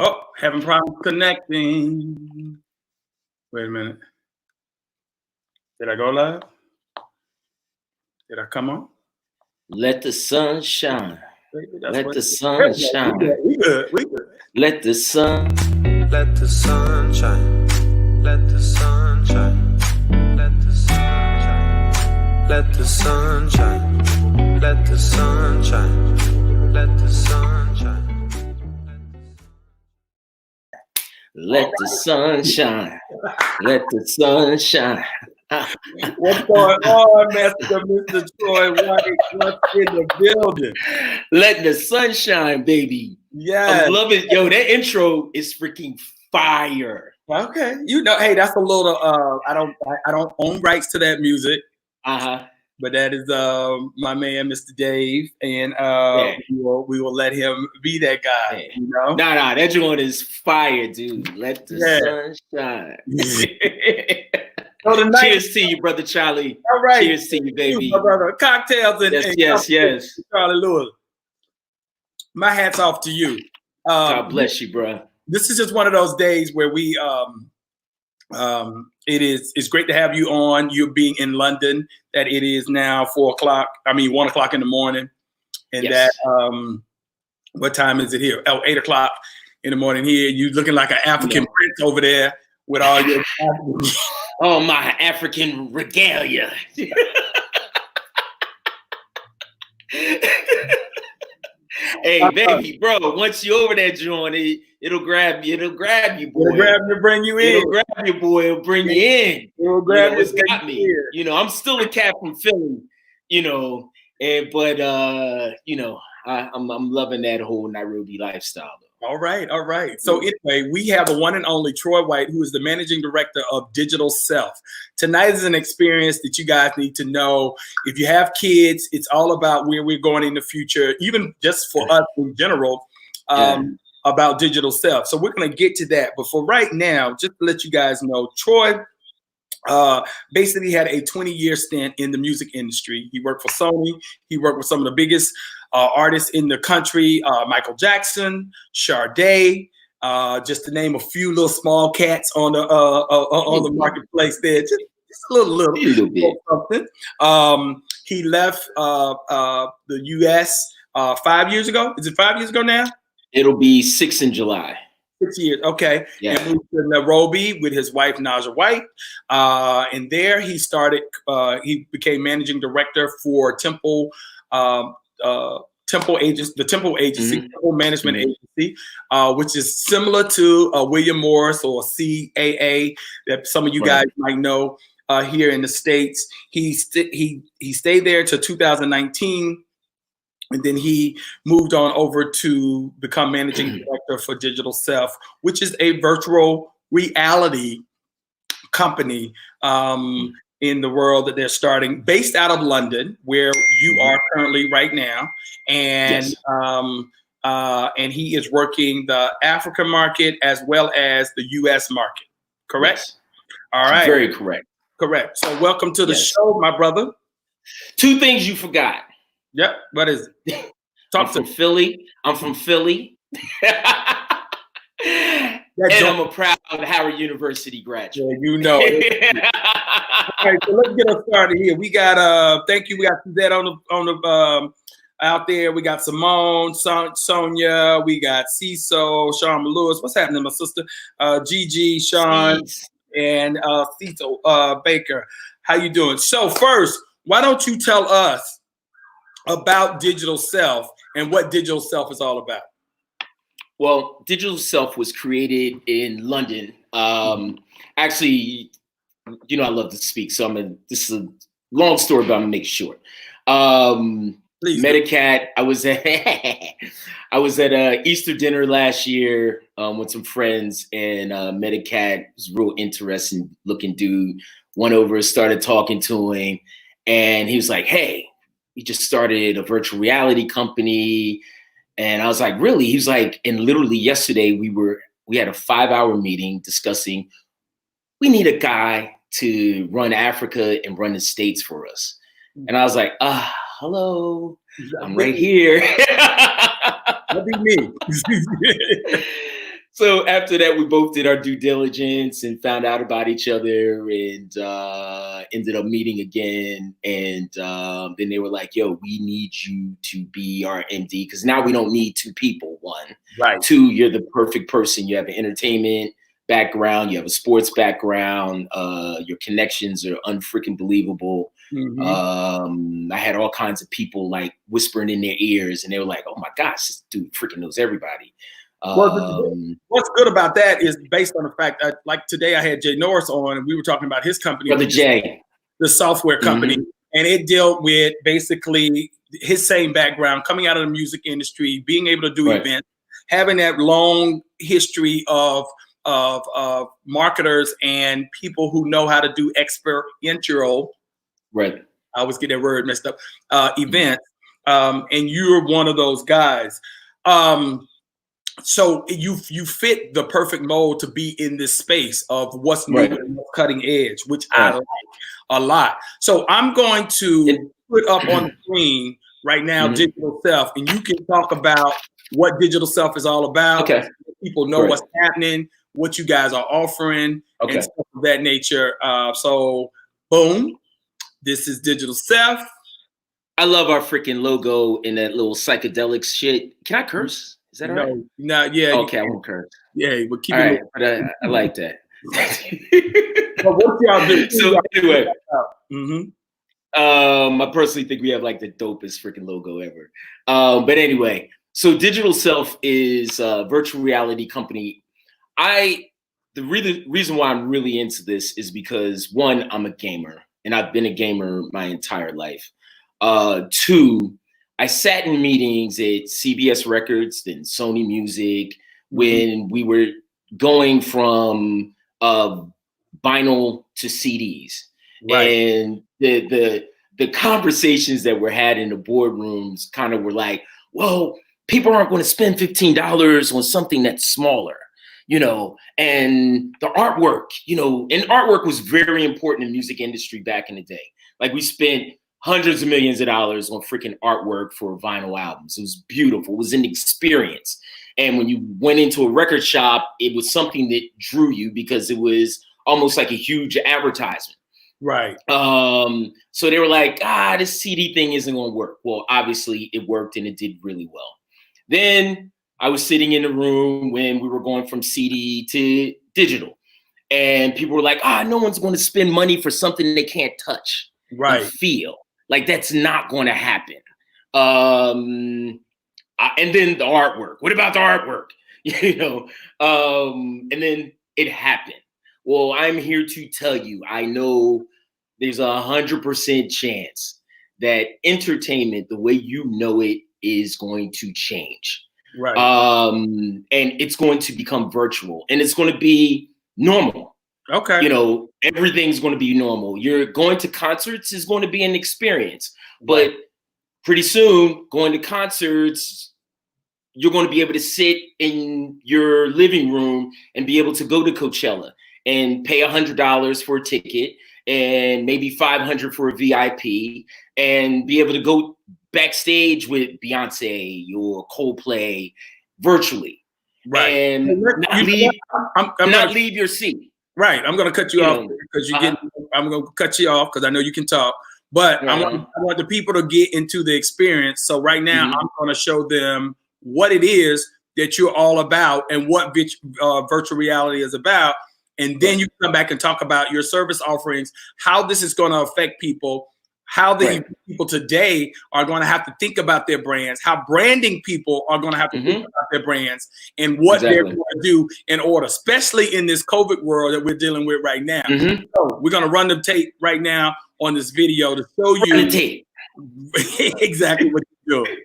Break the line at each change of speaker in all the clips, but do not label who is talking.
Oh, having problems connecting. Wait a minute. Did I go live? Did I come on?
Let the sun shine. Let the
sun
shine.
We good. We good.
Let the sun.
Let the sun shine. Let the sun shine. Let the sun shine. Let the sun shine. Let the sun shine. Let the sun shine.
Let the sun shine. Let the sun shine.
What's going on, Mr. Troy White? What's in the building?
Let the sun shine, baby.
Yeah.
I love it. Yo, that intro is freaking fire.
Okay. You know, hey, that's a little I don't own rights to that music. But that is my man, Mr. Dave, and we will let him be that guy. You know?
Nah, that joint is fire, dude. Let the sun shine. So tonight, cheers to you, brother Charlie.
All right.
Cheers to you, baby.
My brother. Cocktails and
yes.
Charlie Lewis. My hat's off to you.
God bless you, bro.
This is just one of those days where we it's great to have you on. You're being in London, that it is now 1 o'clock in the morning. And that what time is it here? 8 o'clock in the morning here. You looking like an African prince over there with all your
oh, my African regalia. Hey, baby, bro, once you're over that joint, it'll grab you. It'll grab you, boy.
It'll grab you, bring you in.
It'll grab you, boy. It'll bring you in.
It'll grab you.
It's got me. Here. You know, I'm still a cat from Philly, but I'm loving that whole Nairobi lifestyle.
All right. So anyway, we have the one and only Troy White, who is the managing director of Digital Self. Tonight is an experience that you guys need to know. If you have kids, it's all about where we're going in the future, even just for us in general, about Digital Self. So we're going to get to that. But for right now, just to let you guys know, Troy basically had a 20-year stint in the music industry. He worked for Sony. He worked with some of the biggest artists in the country, Michael Jackson, Sade, just to name a few little small cats on the marketplace there. Just a little bit something. He left the U.S. 5 years ago. Is it 5 years ago now?
It'll be 6 in July.
6 years, okay.
Yeah.
And moved to Nairobi with his wife Naja White, and there he started. He became managing director for Temple Agency, Temple Management Agency, which is similar to William Morris or CAA that some of you guys might know here in the States. He stayed there till 2019. And then he moved on over to become managing director for Digital Self, which is a virtual reality company in the world that they're starting, based out of London, where you are currently right now. And and he is working the African market as well as the U.S. market. Correct?
Yes.
All right.
Very correct.
Correct. So welcome to the show, my brother.
2 things you forgot.
Yep. What is it?
I'm from Philly. And I'm a proud Howard University graduate.
Yeah, you know. All right, so let's get us started here. We got thank you. We got Suzette on the out there. We got Simone, Sonia. We got Cecil, Sean Lewis. What's happening, my sister? Gigi, Sean, and Cecil Baker. How you doing? So first, why don't you tell us about Digital Self and what Digital Self is all about?
Well, Digital Self was created in London. Actually, I love to speak, so this is a long story, but I'm gonna make it short. Medicat. I was at a Easter dinner last year with some friends, and Medicat was a real interesting looking dude. Went over, started talking to him, and he was like, "Hey, we just started a virtual reality company." And I was like, really? He was like, and literally yesterday we had a 5-hour meeting discussing, we need a guy to run Africa and run the States for us. And I was like, hello, I'm right here.
That'd be me.
So after that, we both did our due diligence and found out about each other, and ended up meeting again. And then they were like, "Yo, we need you to be our MD because now we don't need two people. One,
Right.
two, you're the perfect person. You have an entertainment background, you have a sports background, your connections are unfreaking believable." I had all kinds of people like whispering in their ears, and they were like, "Oh my gosh, this dude freaking knows everybody."
Well, what's good about that is based on the fact that, like today, I had Jay Norris on, and we were talking about his company,
Brother Jay,
the software company, and it dealt with basically his same background, coming out of the music industry, being able to do events, having that long history of marketers and people who know how to do experiential.
Right.
I always get that word messed up. Events, and you're one of those guys. So you fit the perfect mold to be in this space of what's new and what's cutting edge, which I like a lot. So I'm going to put up on the screen right now Digital Self, and you can talk about what Digital Self is all about.
Okay.
So people know what's happening, what you guys are offering, and stuff of that nature. So boom, this is Digital Self.
I love our freaking logo and that little psychedelic shit. Can I curse? Is that all right?
No, yeah.
Okay, I won't curse.
Yeah, but keep
all
it.
Right, but I like that.
But what y'all do?
So anyway,
I
personally think we have like the dopest freaking logo ever. But anyway, so Digital Self is a virtual reality company. The reason why I'm really into this is because one, I'm a gamer, and I've been a gamer my entire life. Two, I sat in meetings at CBS Records, then Sony Music, when we were going from vinyl to CDs. And the conversations that were had in the boardrooms kind of were like, well, people aren't going to spend $15 on something that's smaller, and the artwork, and artwork was very important in the music industry back in the day. Like we spent hundreds of millions of dollars on freaking artwork for vinyl albums. It was beautiful. It was an experience. And when you went into a record shop, it was something that drew you because it was almost like a huge advertisement.
Right.
So they were like, this CD thing isn't going to work. Well, obviously it worked and it did really well. Then I was sitting in the room when we were going from CD to digital, and people were like, no one's going to spend money for something they can't touch and feel. Like that's not going to happen. And then the artwork. What about the artwork? And then it happened. Well, I'm here to tell you, I know there's 100% chance that entertainment, the way you know it, is going to change.
Right.
And it's going to become virtual, and it's going to be normal.
Okay.
Everything's going to be normal. You're going to concerts is going to be an experience, but pretty soon going to concerts, you're going to be able to sit in your living room and be able to go to Coachella and pay $100 for a ticket and maybe $500 for a VIP and be able to go backstage with Beyonce or Coldplay virtually. Right. And not leave your seat.
Right. I'm going to cut you off because I'm going to cut you off because I know you can talk, but I want the people to get into the experience. So right now I'm going to show them what it is that you're all about and what virtual reality is about. And then you come back and talk about your service offerings, how this is going to affect people, how the people today are going to have to think about their brands, how branding people are going to have to think about their brands, and what they're going to do in order, especially in this COVID world that we're dealing with right now. So we're going to run the tape right now on this video to show you exactly what you're doing.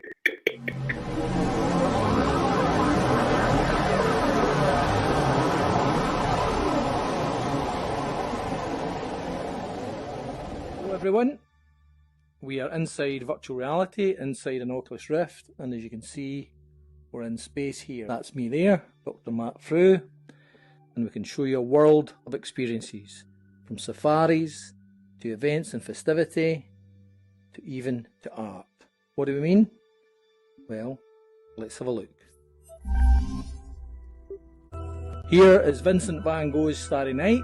Hello everyone. We are inside virtual reality, inside an Oculus Rift, and as you can see, we're in space here. That's me there, Dr. Matt Frew, and we can show you a world of experiences, from safaris, to events and festivity, to even to art. What do we mean? Well, let's have a look. Here is Vincent van Gogh's Starry Night.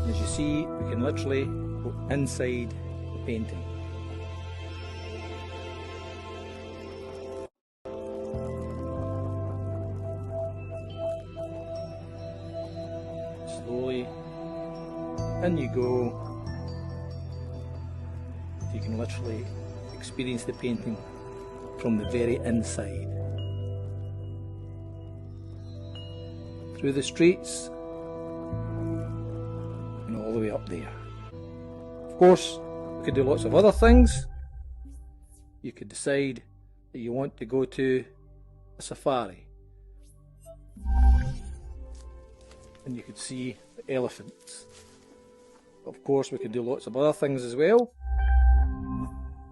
As you see, we can literally go inside the painting. Slowly, in you go. You can literally experience the painting from the very inside. Through the streets and all the way up there. Of course, we could do lots of other things. You could decide that you want to go to a safari. And you could see the elephants. Of course, we could do lots of other things as well.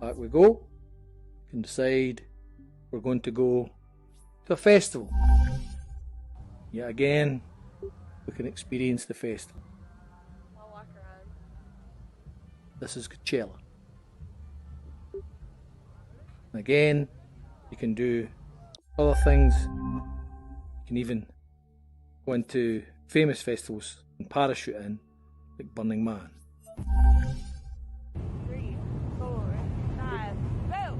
Back we go. We can decide we're going to go to a festival. Yet again, we can experience the festival.
I'll walk around.
This is Coachella. And again, you can do other things. You can even go into famous festivals and parachute in, like Burning Man.
3, 4, 5, go!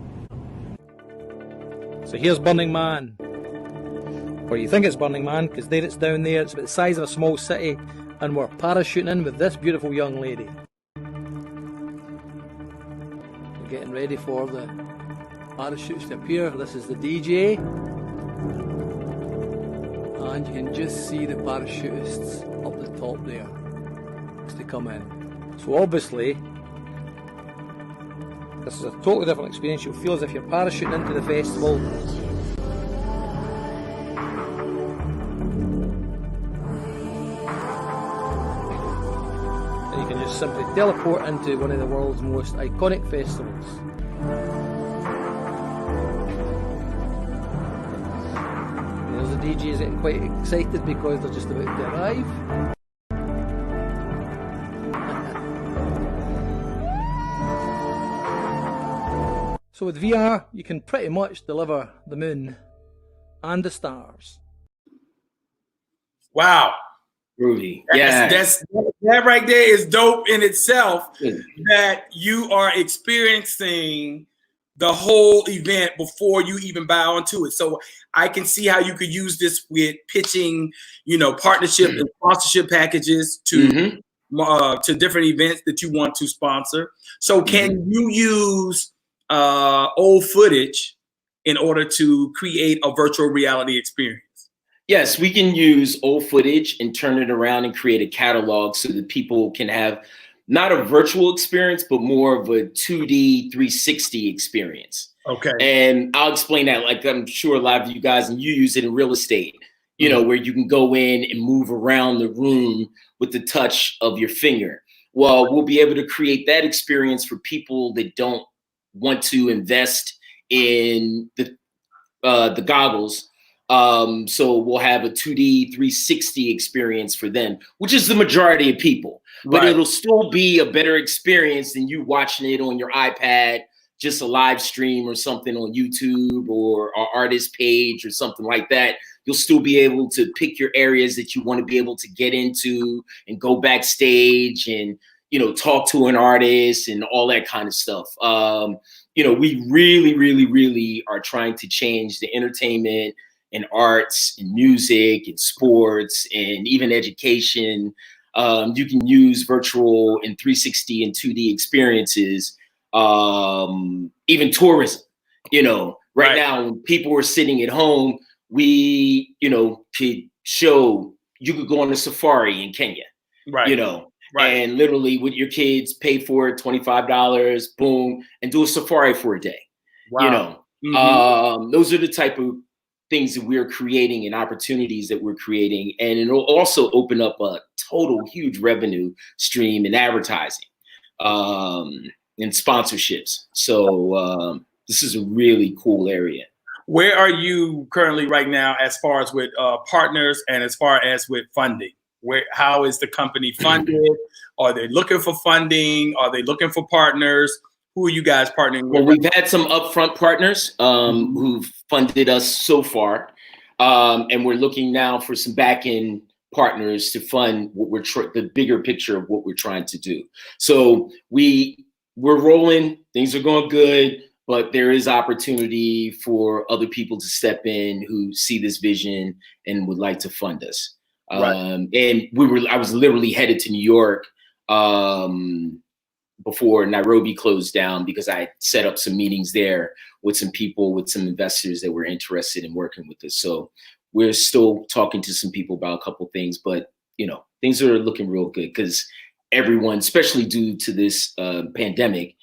So here's Burning Man. Or you think it's Burning Man, because there it's down there, it's about the size of a small city, and we're parachuting in with this beautiful young lady. We're getting ready for the parachutes to appear. This is the DJ. And you can just see the parachutists up the top there, as they come in. So obviously, this is a totally different experience. You'll feel as if you're parachuting into the festival. And you can just simply teleport into one of the world's most iconic festivals. And there's the DJs getting quite excited because they're just about to arrive. So with VR, you can pretty much deliver the moon and the stars.
Wow.
Groovy. Yeah.
That right there is dope in itself, that you are experiencing the whole event before you even buy onto it. So I can see how you could use this with pitching, partnership and sponsorship packages to different events that you want to sponsor. So can you use old footage in order to create a virtual reality experience?
Yes, we can use old footage and turn it around and create a catalog so that people can have not a virtual experience, but more of a 2D 360 experience.
Okay.
And I'll explain that. Like, I'm sure a lot of you guys, and you use it in real estate, where you can go in and move around the room with the touch of your finger. Well, we'll be able to create that experience for people that don't want to invest in the goggles. So we'll have a 2D 360 experience for them, which is the majority of people. But it'll still be a better experience than you watching it on your iPad, just a live stream or something on YouTube or our artist page or something like that. You'll still be able to pick your areas that you want to be able to get into and go backstage and, talk to an artist and all that kind of stuff. We really, really, really are trying to change the entertainment and arts and music and sports and even education. You can use virtual and 360 and 2D experiences, even tourism. Right now, when people are sitting at home, we, could show, you could go on a safari in Kenya, and literally with your kids pay for it, $25, boom, and do a safari for a day. Those are the type of things that we're creating and opportunities that we're creating. And it'll also open up a total huge revenue stream in advertising and sponsorships. So this is a really cool area.
Where are you currently right now as far as with partners and as far as with funding? How is the company funded? Are they looking for funding? Are they looking for partners? Who are you guys partnering with?
Well, we've had some upfront partners who've funded us so far. And we're looking now for some back-end partners to fund what the bigger picture of what we're trying to do. So we're rolling, things are going good, but there is opportunity for other people to step in who see this vision and would like to fund us.
Right.
And I was literally headed to New York before Nairobi closed down, because I set up some meetings there with some people, with some investors that were interested in working with us. So we're still talking to some people about a couple things, but things are looking real good, because everyone, especially due to this pandemic,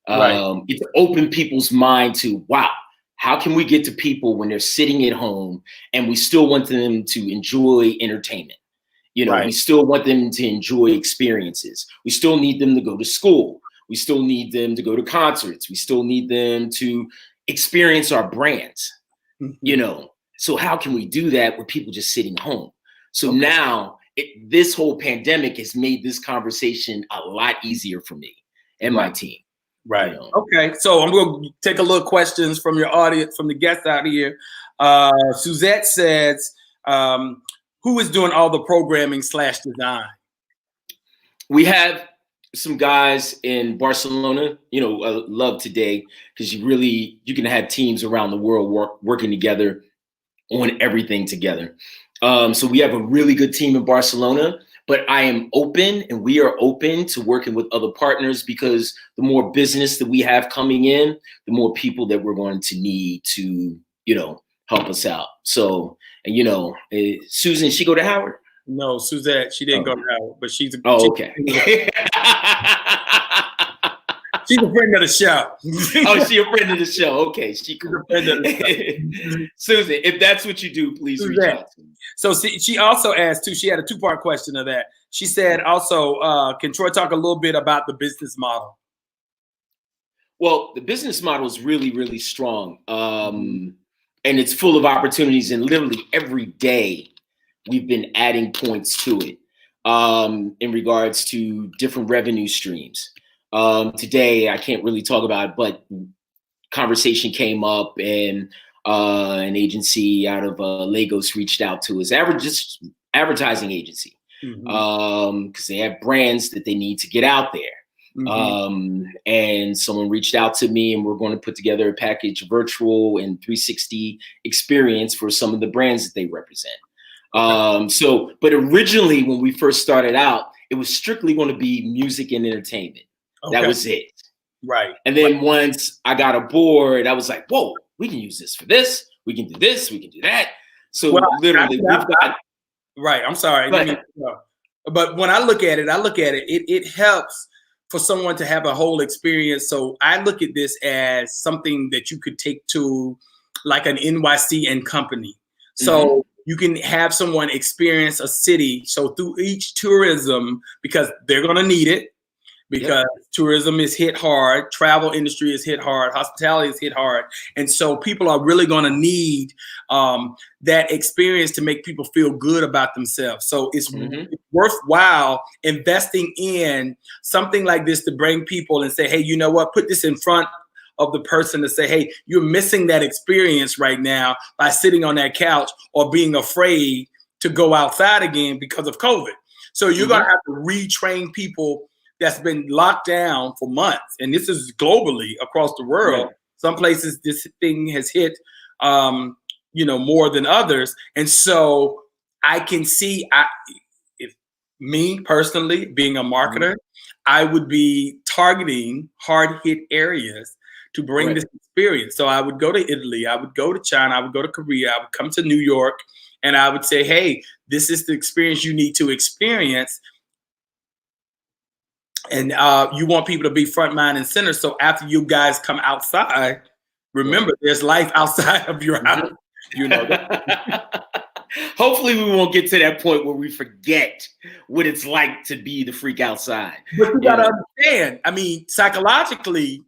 it's opened people's mind to, wow, how can we get to people when they're sitting at home and we still want them to enjoy entertainment? We still want them to enjoy experiences. We still need them to go to school. We still need them to go to concerts. We still need them to experience our brands, So how can we do that with people just sitting home? So now this whole pandemic has made this conversation a lot easier for me and my team.
Right. Okay. So I'm going to take a little questions from your audience, from the guests out here. Suzette says, who is doing all the programming / design?
We have some guys in Barcelona, love today, because you can have teams around the world working together on everything together. So we have a really good team in Barcelona, but I am open, and we are open to working with other partners, because the more business that we have coming in, the more people that we're going to need to, help us out. So, and Susan, she go to Howard?
No, Suzette, she didn't go to Howard, but she's
okay.
She's a friend of the show.
Oh, she's a friend of the show. Okay, she's a friend of the show. Susan, if that's what you do, please reach out to me.
So she also asked too. She had a 2-part question of that. She said also, can Troy talk a little bit about the business model?
Well, the business model is really, really strong, and it's full of opportunities. And literally every day, we've been adding points to it in regards to different revenue streams. Today, I can't really talk about it, but conversation came up, and an agency out of Lagos reached out to us, advertising agency, because they have brands that they need to get out there. And someone reached out to me, and we're going to put together a package, virtual and 360 experience for some of the brands that they represent. But originally when we first started out, it was strictly going to be music and entertainment. That was it.
Right.
And then once I got aboard, I was like, whoa, we can use this for this. We can do this. We can do that. So literally we've got.
Right. I'm sorry. But when I look at it, it helps for someone to have a whole experience. So I look at this as something that you could take to like an NYC and company. So you can have someone experience a city. So through each tourism, because they're going to need it, because tourism is hit hard, travel industry is hit hard, hospitality is hit hard. And so people are really going to need that experience to make people feel good about themselves. So it's worthwhile investing in something like this to bring people and say, hey, you know what, put this in front of the person to say, hey, you're missing that experience right now by sitting on that couch or being afraid to go outside again because of COVID. So you're going to have to retrain people that's been locked down for months. And this is globally across the world. Right. Some places this thing has hit, more than others. And so I can see, if me personally being a marketer, I would be targeting hard hit areas to bring this experience. So I would go to Italy, I would go to China, I would go to Korea, I would come to New York, and I would say, hey, this is the experience you need to experience. And you want people to be front, mind, and center. So after you guys come outside, remember there's life outside of your house.
Hopefully we won't get to that point where we forget what it's like to be the freak outside.
But you gotta understand, I mean, psychologically,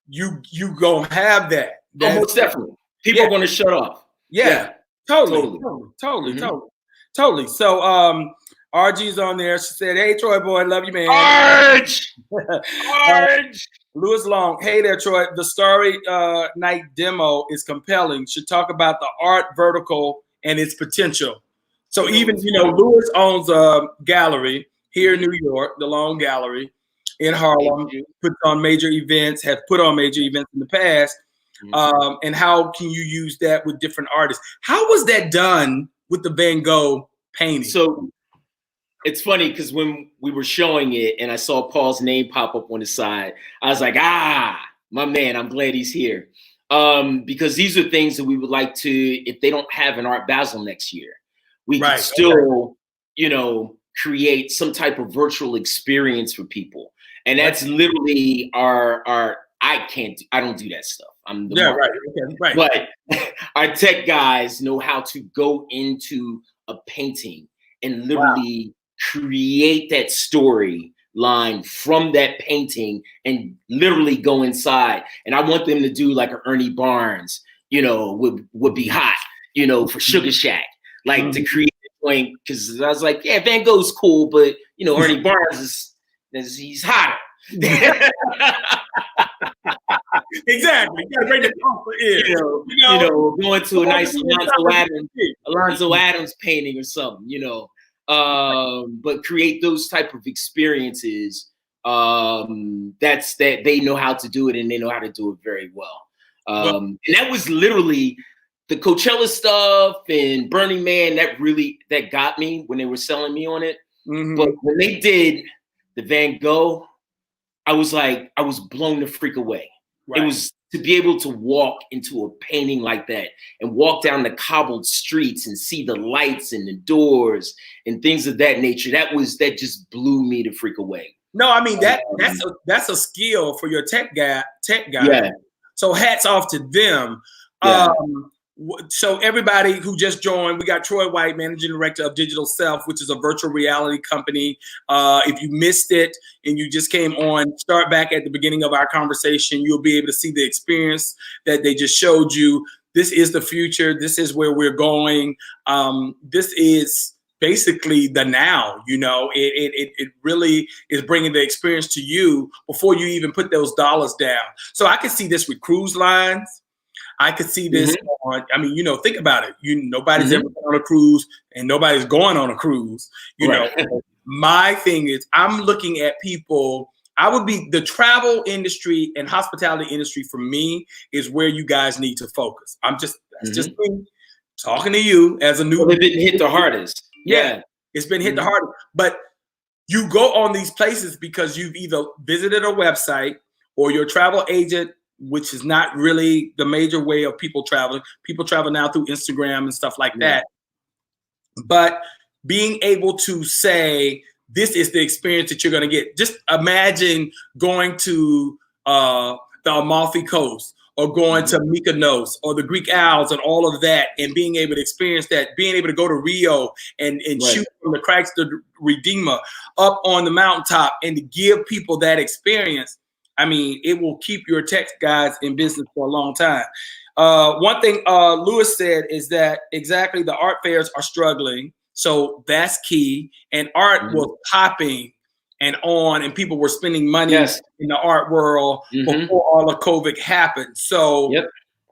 you gonna have that.
Most definitely. People are gonna shut off.
Yeah. Totally. So RG's on there. She said, "Hey, Troy boy, love you, man."
Arch! Arch!
Lewis Long, hey there, Troy. The Starry Night demo is compelling. Should talk about the art vertical and its potential. So even, Lewis owns a gallery here in New York, the Long Gallery in Harlem, puts on major events, have put on major events in the past. And how can you use that with different artists? How was that done with the Van Gogh painting?
So it's funny because when we were showing it and I saw Paul's name pop up on the side, I was like, my man, I'm glad he's here. Because these are things that we would like to, if they don't have an Art Basel next year, we can still, create some type of virtual experience for people. And that's literally I don't do that stuff. I'm the
right.
But our tech guys know how to go into a painting and literally create that story line from that painting and literally go inside. And I want them to do like an Ernie Barnes, would be hot, for Sugar Shack, like to create a point. Because I was like, yeah, Van Gogh's cool, but Ernie Barnes he's hotter.
Exactly. You gotta bring the
going to a nice Alonzo Adams painting or something, but create those type of experiences. That's that they know how to do it and they know how to do it very well. And that was literally the Coachella stuff and Burning Man that got me when they were selling me on it. But when they did the Van Gogh, I was blown the freak away. It was to be able to walk into a painting like that and walk down the cobbled streets and see the lights and the doors and things of that nature. That just blew me the freak away.
No, I mean that's a skill for your tech guy.
Yeah.
So hats off to them.
Yeah.
So everybody who just joined, we got Troy White, Managing Director of Digital Self, which is a virtual reality company. If you missed it and you just came on, start back at the beginning of our conversation. You'll be able to see the experience that they just showed you. This is the future. This is where we're going. This is basically the now, it really is bringing the experience to you before you even put those dollars down. So I can see this with cruise lines. I could see this on, think about it. Nobody's ever been on a cruise and nobody's going on a cruise. My thing is I'm looking at people. The travel industry and hospitality industry for me is where you guys need to focus. That's just me talking to you as a new.
Well, they've been hit the hardest.
Yeah, it's been hit the hardest. But you go on these places because you've either visited a website or your travel agent, which is not really the major way of people traveling. People travel now through Instagram and stuff like that. But being able to say, this is the experience that you're going to get. Just imagine going to the Amalfi Coast or going to Mykonos or the Greek Isles and all of that and being able to experience that, being able to go to Rio and shoot from the cracks of the Redeemer up on the mountaintop and to give people that experience. It will keep your tech guys in business for a long time. One thing Lewis said is that exactly the art fairs are struggling. So that's key. And art was popping and people were spending money in the art world before all of COVID happened. So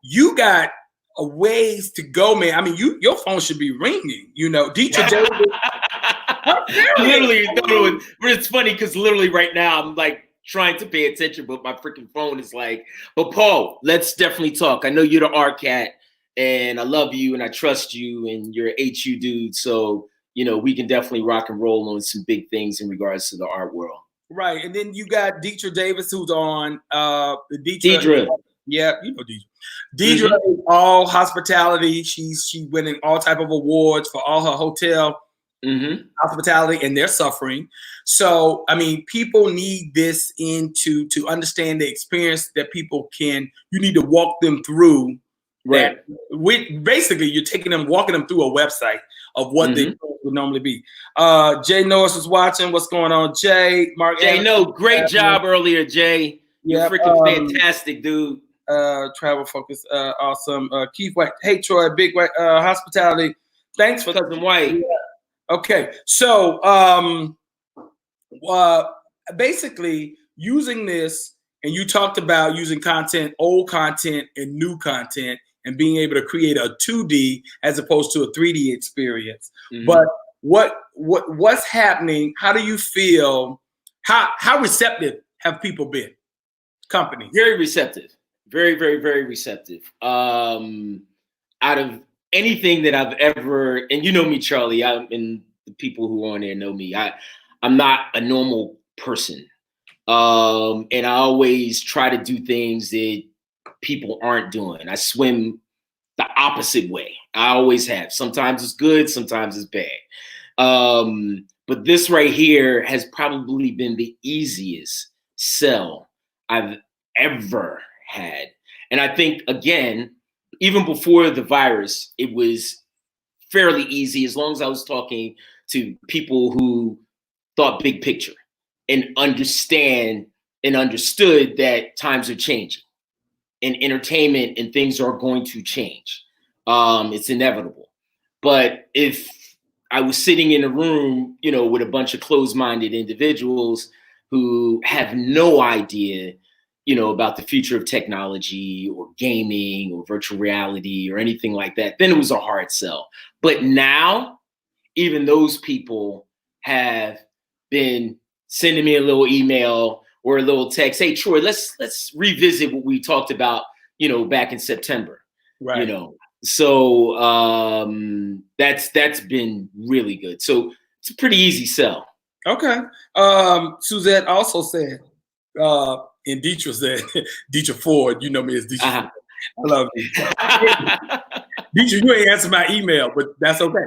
you got a ways to go, man. Your phone should be ringing, Dietrich
literally, it's funny because literally right now I'm like, trying to pay attention, but my freaking phone is like, but Paul, let's definitely talk. I know you're the art cat and I love you and I trust you and you're an HU dude. So, we can definitely rock and roll on some big things in regards to the art world.
Right. And then you got Deidre Davis, who's on
Deidre.
Yeah, Deidre. Deidre is all hospitality. She's winning all type of awards for all her hotel hospitality, and they're suffering. So, people need this to understand the experience that people you need to walk them through.
Right.
Basically, you're walking them through a website of what they would normally be. Jay Norris was watching. What's going on, Jay? Mark.
Jay, great job earlier, Jay. You're freaking fantastic, dude.
Travel focus, awesome. Keith White. Hey, Troy, Big White, hospitality. Thanks for
Cousin White.
Okay, so basically using this, and you talked about using content, old content and new content, and being able to create a 2D as opposed to a 3D experience.
Mhm.
But what's happening? How do you feel? How receptive have people been? Companies.
Very receptive. Very, very, very receptive. Out of anything that I've ever, and you know me, Charlie, and the people who are on there know me. I'm not a normal person. And I always try to do things that people aren't doing. I swim the opposite way. I always have. Sometimes it's good, sometimes it's bad. But this right here has probably been the easiest sell I've ever had. And I think, again, even before the virus, it was fairly easy as long as I was talking to people who thought big picture and understood that times are changing and entertainment and things are going to change. It's inevitable. But if I was sitting in a room, you know, with a bunch of closed-minded individuals who have no idea, you know, about the future of technology or gaming or virtual reality or anything like that, then it was a hard sell. But now, even those people have been sending me a little email or a little text. Hey, Troy, let's revisit what we talked about, you know, back in September.
Right.
You know, so that's been really good. So it's a pretty easy sell.
Okay. Suzette also said, and Deetra said, Deetra Ford, you know me as Deetra Ford. I love you. Deetra, you ain't answered my email, but that's okay.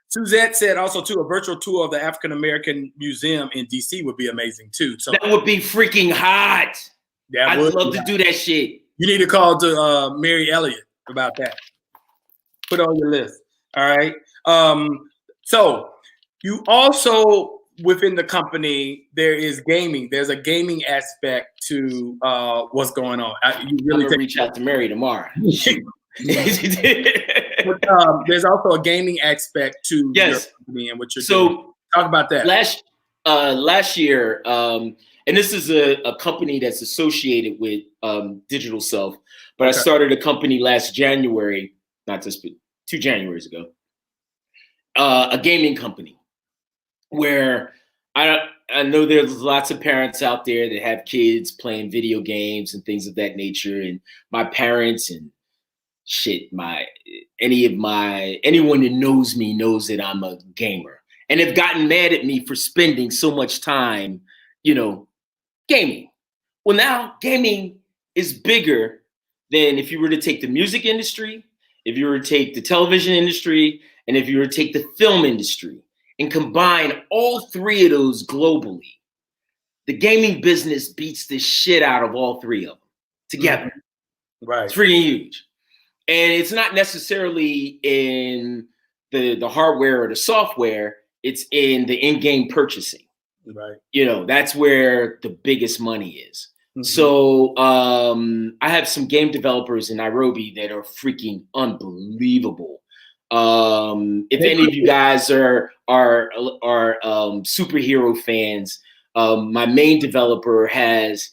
Suzette said also too, a virtual tour of the African American Museum in DC would be amazing too. So
that would be freaking hot. I'd love to do that shit.
You need to call to Mary Elliott about that. Put it on your list. All right. So you also, within the company, there is gaming. There's a gaming aspect to what's going on. You really
reach out to Mary tomorrow.
But, there's also a gaming aspect to your company and what you're doing. Talk about that.
Last year, and this is a company that's associated with Digital Self, but I started a company last January, not just 2 Januaries ago, a gaming company where I know there's lots of parents out there that have kids playing video games and things of that nature, and my parents and shit, anyone that knows me knows that I'm a gamer, and have gotten mad at me for spending so much time, you know, gaming. Well, now gaming is bigger than if you were to take the music industry, if you were to take the television industry, and if you were to take the film industry and combine all three of those globally. The gaming business beats the shit out of all three of them together.
Right.
It's freaking huge. And it's not necessarily in the hardware or the software, it's in the in-game purchasing.
Right.
You know, that's where the biggest money is. So I have some game developers in Nairobi that are freaking unbelievable. If any of you guys are superhero fans, my main developer has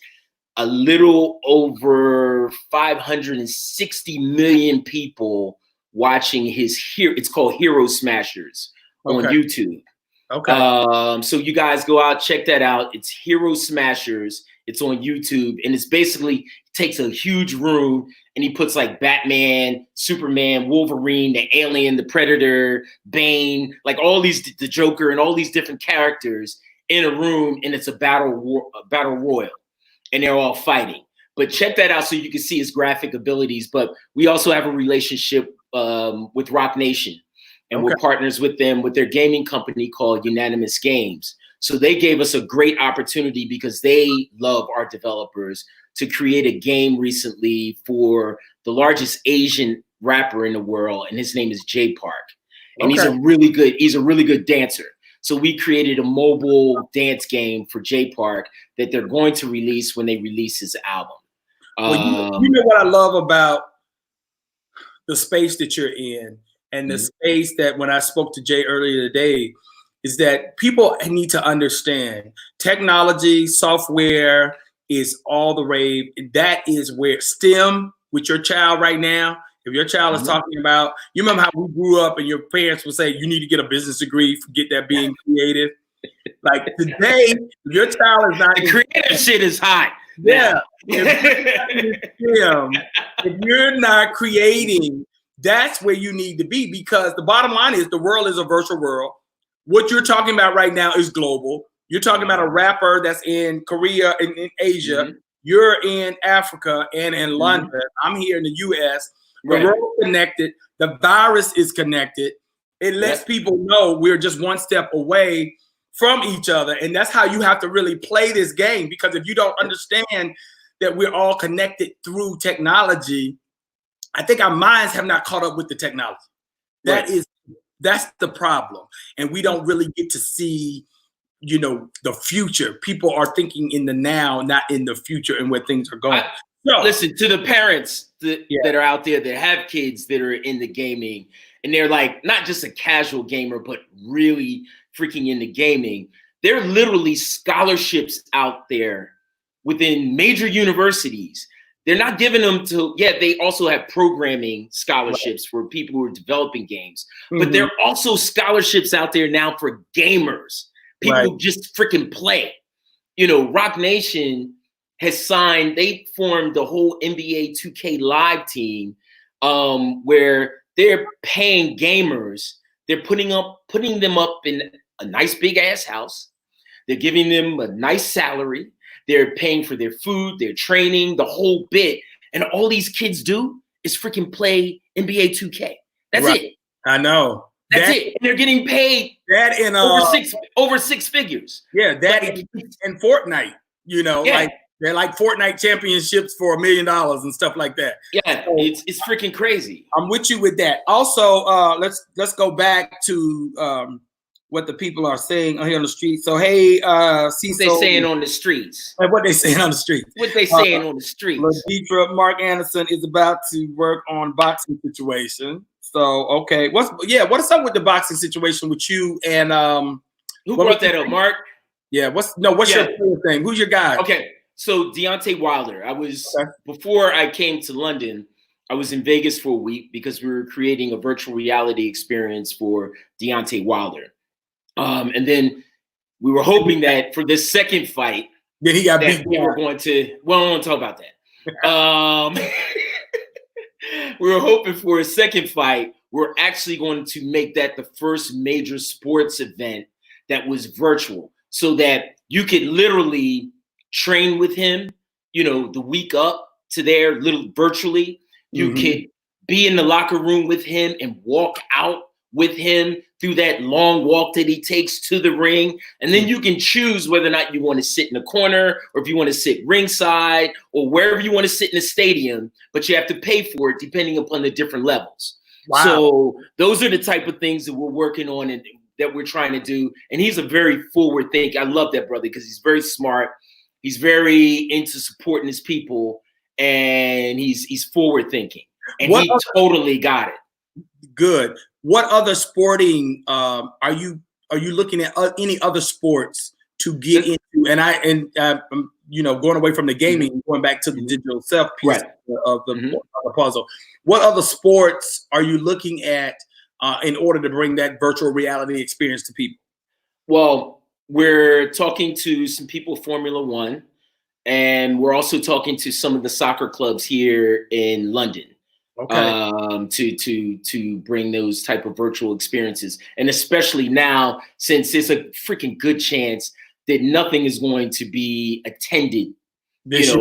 a little over 560 million people watching it's called Hero Smashers on YouTube. Okay. So you guys go out, check that out. It's Hero Smashers. It's on YouTube, and it's basically takes a huge room and he puts like Batman, Superman, Wolverine, the Alien, the Predator, Bane, like all these, the Joker, and all these different characters in a room, and it's a battle royal, and they're all fighting. But check that out so you can see his graphic abilities. But we also have a relationship with Rock Nation, and we're partners with them with their gaming company called Unanimous Games. So they gave us a great opportunity because they love our developers to create a game recently for the largest Asian rapper in the world, and his name is Jay Park. And he's a really good dancer. So we created a mobile dance game for Jay Park that they're going to release when they release his album.
Well, you know what I love about the space that you're in and the space that when I spoke to Jay earlier today is that people need to understand technology, software is all the rave. That is where STEM with your child right now, if your child is talking about, you remember how we grew up and your parents would say, you need to get a business degree, forget that being creative. Like today, if your child is not
the creative shit is hot.
Yeah. If you're not creating, that's where you need to be, because the bottom line is the world is a virtual world. What you're talking about right now is global. You're talking about a rapper that's in Korea and in Asia. You're in Africa and in London. I'm here in the US. The world connected. The virus is connected. It lets people know we're just one step away from each other. And that's how you have to really play this game, because if you don't understand that we're all connected through technology, I think our minds have not caught up with the technology. That's the problem. And we don't really get to see, you know, the future. People are thinking in the now, not in the future and where things are going.
Listen to the parents that are out there that have kids that are in the gaming, and they're like not just a casual gamer, but really freaking into gaming. There are literally scholarships out there within major universities. They're not giving them to, they also have programming scholarships for people who are developing games, but there are also scholarships out there now for gamers, people who just freaking play. You know, Rock Nation has signed, they formed the whole NBA 2K Live team, where they're paying gamers. They're putting them up in a nice big ass house. They're giving them a nice salary. They're paying for their food, their training, the whole bit. And all these kids do is freaking play NBA 2K. That's it.
I know.
That's it. And they're getting paid over six figures.
Yeah, that and Fortnite, you know, like they're like Fortnite championships for $1 million and stuff like that.
Yeah, so it's freaking crazy.
I'm with you with that. Also, let's go back to what the people are saying here on the street. So, hey,
what they saying on the streets?
What they saying on the streets?
What they saying on the streets?
Laditra, Mark Anderson is about to work on boxing situation. So, okay, what's up with the boxing situation with you and
who brought that up, Mark?
Yeah, what's your thing? Who's your guy?
Okay, so Deontay Wilder. Before I came to London, I was in Vegas for a week because we were creating a virtual reality experience for Deontay Wilder. And then we were hoping that for this second fight,
then he got beat.
We were going to. Well, I don't want to talk about that. We were hoping for a second fight. We're actually going to make that the first major sports event that was virtual, so that you could literally train with him. You know, the week up to there, virtually. You could be in the locker room with him and walk out with him through that long walk that he takes to the ring. And then you can choose whether or not you want to sit in the corner or if you want to sit ringside or wherever you want to sit in the stadium, but you have to pay for it depending upon the different levels. Wow. So those are the type of things that we're working on and that we're trying to do. And he's a very forward thinker. I love that brother because he's very smart. He's very into supporting his people and he's forward thinking. And he totally got it.
Good. What other sporting are you looking at any other sports to get into? And you know, going away from the gaming, going back to the digital self piece of the puzzle. What other sports are you looking at in order to bring that virtual reality experience to people?
Well, we're talking to some people Formula One, and we're also talking to some of the soccer clubs here in London. Okay. To bring those type of virtual experiences, and especially now since there's a freaking good chance that nothing is going to be attended, this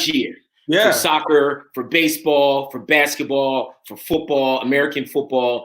year. For soccer, for baseball, for basketball, for football, American football.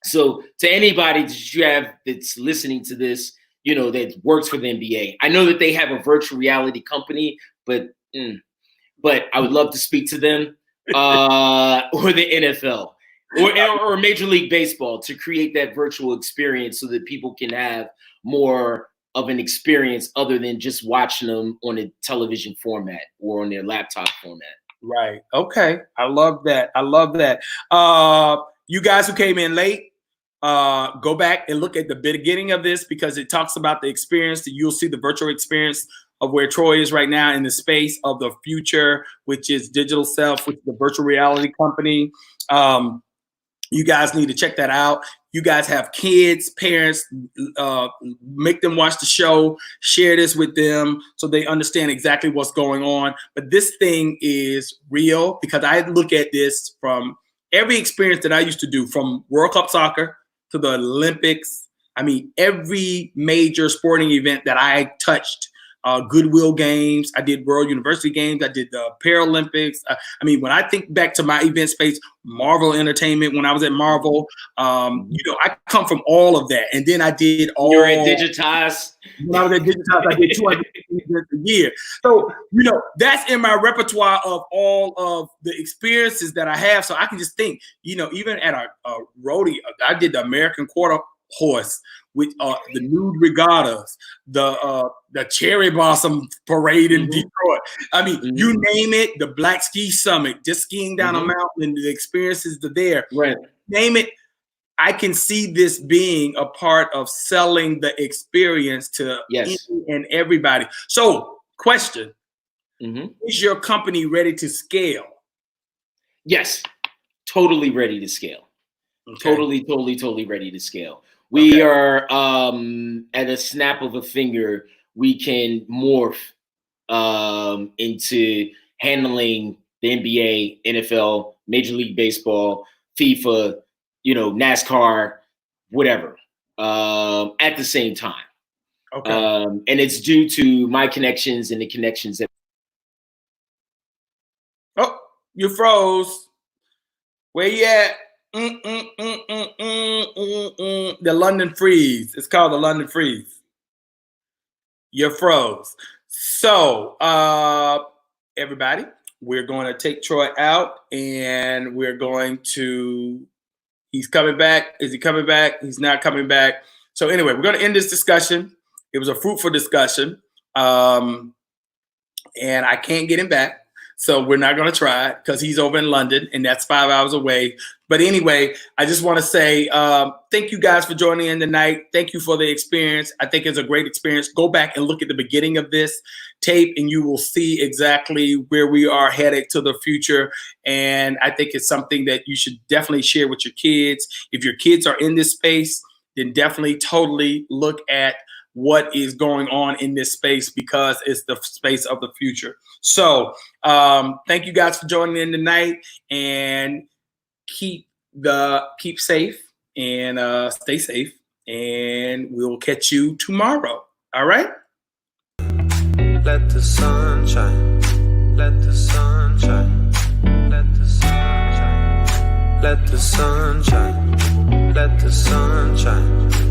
So to anybody that you have that's listening to this, you know, that works for the NBA, I know that they have a virtual reality company, but I would love to speak to them. Or the NFL or Major League Baseball to create that virtual experience so that people can have more of an experience other than just watching them on a television format or on their laptop format.
Right. Okay. I love that. You guys who came in late, go back and look at the beginning of this because it talks about the experience. You'll see the virtual experience of where Troy is right now in the space of the future, which is Digital Self, which is the virtual reality company. You guys need to check that out. You guys have kids, parents, make them watch the show, share this with them so they understand exactly what's going on. But this thing is real because I look at this from every experience that I used to do, from World Cup soccer to the Olympics. I mean, every major sporting event that I touched, Goodwill Games, I did World University Games, I did the Paralympics. I mean, when I think back to my event space, Marvel Entertainment, when I was at Marvel, I come from all of that. And then I did all.
You're at Digitize.
When I was at Digitize, I did 200 events a year. So, that's in my repertoire of all of the experiences that I have. So I can just think, even at a rodeo, I did the American Quarter Horse with the nude regattas, the cherry blossom parade in Detroit. I mean, you name it, the Black Ski Summit, just skiing down a mountain and the experiences are there.
Right.
Name it. I can see this being a part of selling the experience to any and everybody. So, question, is your company ready to scale?
Yes, totally ready to scale.
Okay.
Totally ready to scale. We are at a snap of a finger, we can morph into handling the NBA, NFL, Major League Baseball, FIFA, NASCAR, whatever, at the same time.
Okay.
And it's due to my connections and the connections that.
Oh, you froze. Where you at? The London freeze. It's called the London freeze. You're froze. So, everybody, we're going to take Troy out and we're going to, he's coming back. Is he coming back? He's not coming back. So anyway, we're going to end this discussion. It was a fruitful discussion. And I can't get him back. So we're not going to try it because he's over in London and that's 5 hours away. But anyway, I just want to say thank you guys for joining in tonight. Thank you for the experience. I think it's a great experience. Go back and look at the beginning of this tape and you will see exactly where we are headed to the future. And I think it's something that you should definitely share with your kids. If your kids are in this space, then definitely totally look at what is going on in this space because it's the space of the future. So thank you guys for joining in tonight and keep safe and stay safe and we'll catch you tomorrow. All right.
Let the sun shine. Let the sun shine. Let the sun shine. Let the sun shine. Let the sun shine.